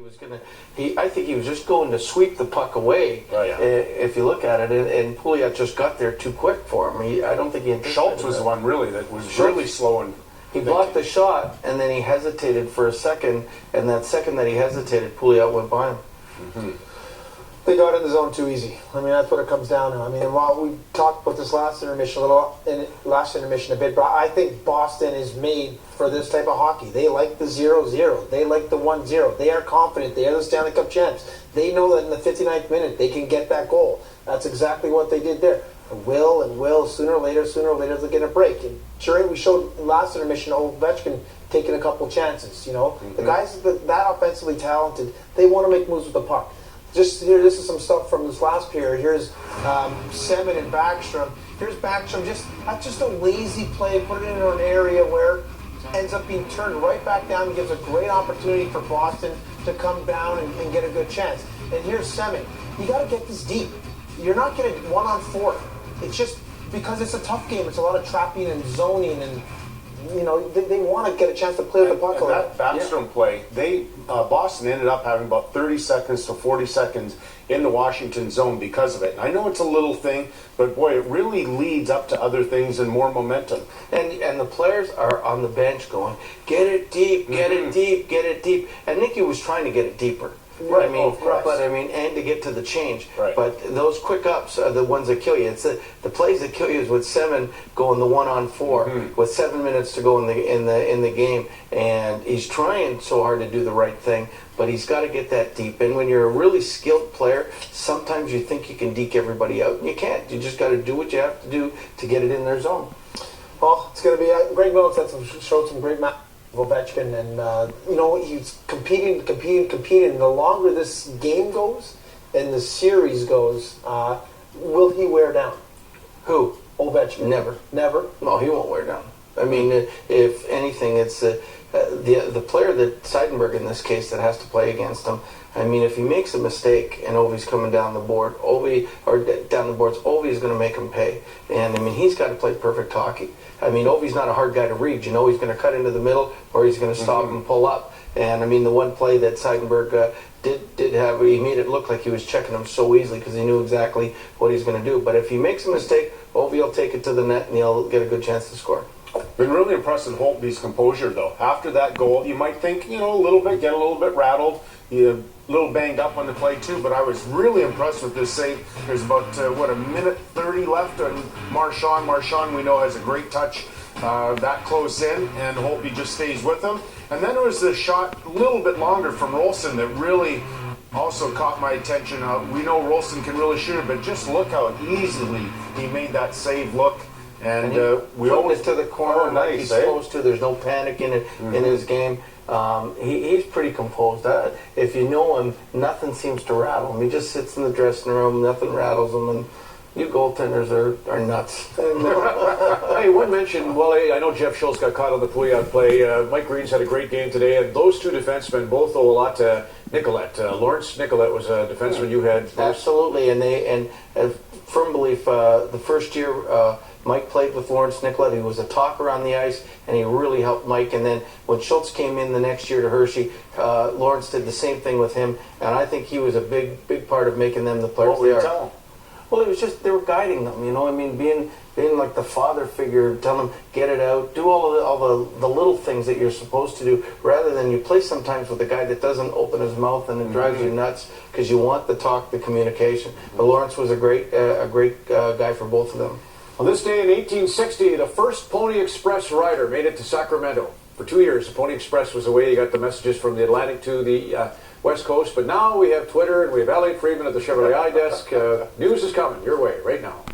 was gonna. I think he was just going to sweep the puck away. Oh, yeah. If you look at it, and Pouliot just got there too quick for him. I don't think he anticipated Schultz was that. the one really that was really slow and. He blocked the shot, and then he hesitated for a second, and that second that he hesitated, Pouliot went by him. Mm-hmm. They got in the zone too easy. I mean, that's what it comes down to. I mean, while we talked about this last intermission a bit, but I think Boston is made for this type of hockey. They like the 0-0. They like the 1-0. They are confident. They are the Stanley Cup champs. They know that in the 59th minute they can get that goal. That's exactly what they did there. Will, sooner or later, they'll get a break. And sure, we showed last intermission Ovechkin taking a couple chances. You know, the guys that offensively talented, they want to make moves with the puck. Just here, this is some stuff from this last period. Here's Semin and Backstrom. Here's Backstrom. That's just a lazy play. Put it into an area where it ends up being turned right back down. It gives a great opportunity for Boston to come down and get a good chance. And here's Semin. You got to get this deep. You're not getting 1-on-4. It's just because it's a tough game. It's a lot of trapping and zoning, and you know they want to get a chance to play with the puck. And that Backstrom play, Boston ended up having about 30 seconds to 40 seconds in the Washington zone because of it. And I know it's a little thing, but boy, it really leads up to other things and more momentum. And the players are on the bench going, get it deep, get it deep, get it deep. And Nicky was trying to get it deeper. Right, I mean, and to get to the change. Right. But those quick ups are the ones that kill you. It's the plays that kill you is with Semin going the 1-on-4 with 7 minutes to go in the game, and he's trying so hard to do the right thing, but he's got to get that deep. And when you're a really skilled player, sometimes you think you can deke everybody out, and you can't. You just got to do what you have to do to get it in their zone. Well, it's going to be Greg Mills showed some great match. Ovechkin, and you know, he's competing. And the longer this game goes and the series goes, will he wear down? Who? Ovechkin. Never. No, he won't wear down. I mean, if anything, it's the player that Seidenberg in this case that has to play against him. I mean, if he makes a mistake and Ovi's coming down the board, Ovi is going to make him pay. And I mean, he's got to play perfect hockey. I mean, Ovi's not a hard guy to read. You know, he's going to cut into the middle or he's going to stop and pull up. And I mean, the one play that Seidenberg did have, he made it look like he was checking him so easily because he knew exactly what he's going to do. But if he makes a mistake, Ovi will take it to the net and he'll get a good chance to score. Been really impressed with Holtby's composure, though. After that goal, you might think, you know, a little bit rattled, a little banged up on the play too. But I was really impressed with this save. There's about a minute 30 left, and Marchand, we know, has a great touch that close in, and Holtby just stays with him. And then there was the shot a little bit longer from Rolston that really also caught my attention. We know Rolston can really shoot it, but just look how easily he made that save look. And we always to the corner like he's supposed to. There's no panic in it in his game. He's pretty composed. If you know him, nothing seems to rattle him. He just sits in the dressing room, nothing rattles him, and you goaltenders are nuts. Hey, one mention, well, I know Jeff Schultz got caught on the Pouliot play. Mike Green's had a great game today, and those two defensemen both owe a lot to Nicolette. Lawrence Nicolette was a defenseman you had first. Absolutely, and firm belief, the first year Mike played with Lawrence Nicolette. He was a talker on the ice, and he really helped Mike. And then when Schultz came in the next year to Hershey, Lawrence did the same thing with him, and I think he was a big part of making them the players they are. Well, it was just they were guiding them, you know. I mean, being like the father figure, telling them get it out, do all the little things that you're supposed to do, rather than you play sometimes with a guy that doesn't open his mouth and it drives you nuts because you want the talk, the communication. But Lawrence was a great guy for both of them. On this day in 1860, the first Pony Express rider made it to Sacramento. For 2 years, the Pony Express was the way you got the messages from the Atlantic to the West Coast. But now we have Twitter and we have Elliot Friedman at the Chevrolet iDesk. News is coming your way right now.